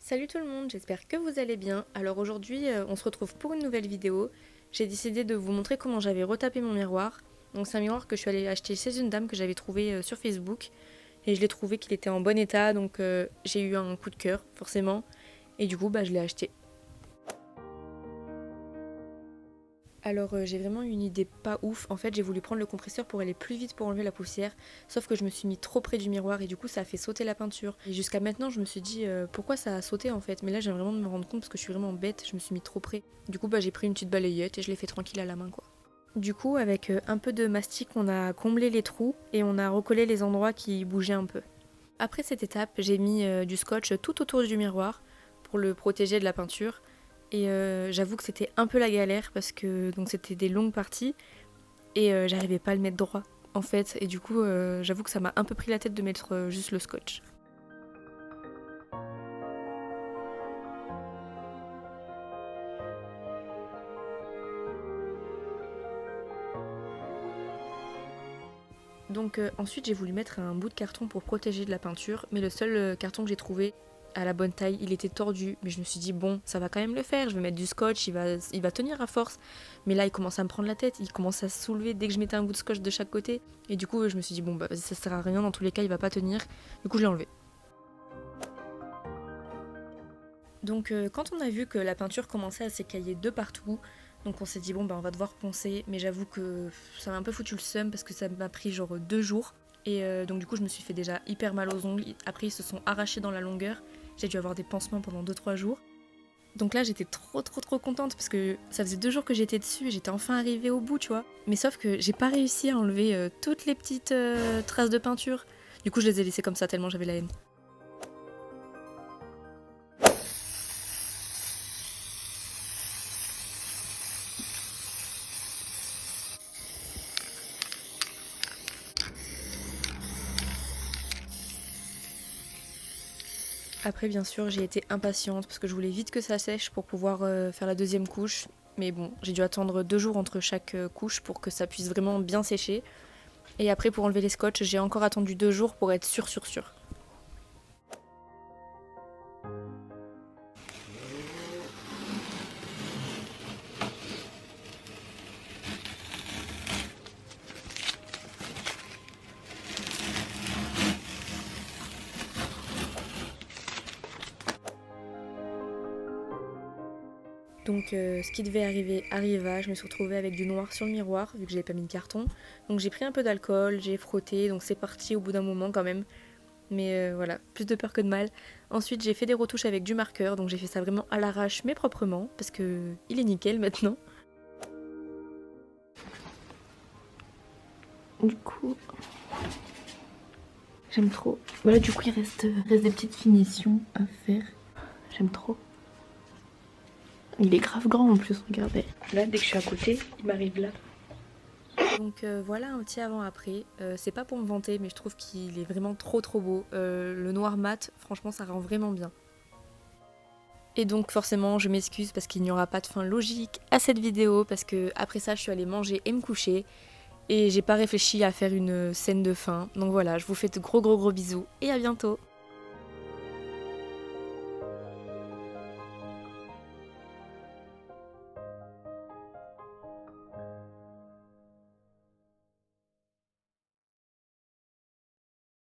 Salut tout le monde, j'espère que vous allez bien. Alors aujourd'hui, on se retrouve pour une nouvelle vidéo. J'ai décidé de vous montrer comment j'avais retapé mon miroir. Donc c'est un miroir que je suis allée acheter chez une dame que j'avais trouvé sur Facebook. Et je l'ai trouvé qu'il était en bon état, donc j'ai eu un coup de cœur, forcément. Et du coup, je l'ai acheté. Alors j'ai vraiment eu une idée pas ouf. En fait, j'ai voulu prendre le compresseur pour aller plus vite pour enlever la poussière. Sauf que je me suis mis trop près du miroir et du coup ça a fait sauter la peinture. Et jusqu'à maintenant je me suis dit pourquoi ça a sauté en fait. Mais là j'ai vraiment de me rendre compte parce que je suis vraiment bête, je me suis mis trop près. Du coup j'ai pris une petite balayette et je l'ai fait tranquille à la main quoi. Du coup avec un peu de mastic on a comblé les trous et on a recollé les endroits qui bougeaient un peu. Après cette étape j'ai mis du scotch tout autour du miroir pour le protéger de la peinture. Et j'avoue que c'était un peu la galère parce que donc c'était des longues parties et j'arrivais pas à le mettre droit en fait. Et du coup j'avoue que ça m'a un peu pris la tête de mettre juste le scotch. Donc ensuite j'ai voulu mettre un bout de carton pour protéger de la peinture, mais le seul carton que j'ai trouvé à la bonne taille, il était tordu, mais je me suis dit bon ça va quand même le faire, je vais mettre du scotch, il va tenir à force. Mais là il commence à me prendre la tête, il commence à se soulever dès que je mettais un bout de scotch de chaque côté. Et du coup je me suis dit bon vas-y ça sert à rien, dans tous les cas il va pas tenir. Du coup je l'ai enlevé. Donc quand on a vu que la peinture commençait à s'écailler de partout, donc on s'est dit bon on va devoir poncer, mais j'avoue que ça m'a un peu foutu le seum parce que ça m'a pris genre 2 jours. Et donc du coup je me suis fait déjà hyper mal aux ongles, après ils se sont arrachés dans la longueur, j'ai dû avoir des pansements pendant 2-3 jours. Donc là j'étais trop contente parce que ça faisait 2 jours que j'étais dessus et j'étais enfin arrivée au bout tu vois. Mais sauf que j'ai pas réussi à enlever toutes les petites traces de peinture. Du coup je les ai laissées comme ça tellement j'avais la haine. Après bien sûr j'ai été impatiente parce que je voulais vite que ça sèche pour pouvoir faire la deuxième couche. Mais bon j'ai dû attendre 2 jours entre chaque couche pour que ça puisse vraiment bien sécher. Et après pour enlever les scotch j'ai encore attendu 2 jours pour être sûre. Donc ce qui devait arriver arriva, je me suis retrouvée avec du noir sur le miroir vu que j'avais pas mis de carton. Donc j'ai pris un peu d'alcool, j'ai frotté, donc c'est parti au bout d'un moment quand même. Mais voilà, plus de peur que de mal. Ensuite j'ai fait des retouches avec du marqueur, donc j'ai fait ça vraiment à l'arrache mais proprement parce que il est nickel maintenant. Du coup, j'aime trop. Voilà, du coup il reste des petites finitions à faire. J'aime trop. Il est grave grand en plus, regardez. Là, dès que je suis à côté, il m'arrive là. Donc voilà un petit avant-après. C'est pas pour me vanter, mais je trouve qu'il est vraiment trop beau. Le noir mat, franchement, ça rend vraiment bien. Et donc forcément, je m'excuse parce qu'il n'y aura pas de fin logique à cette vidéo, parce que après ça, je suis allée manger et me coucher. Et j'ai pas réfléchi à faire une scène de fin. Donc voilà, je vous fais de gros bisous et à bientôt.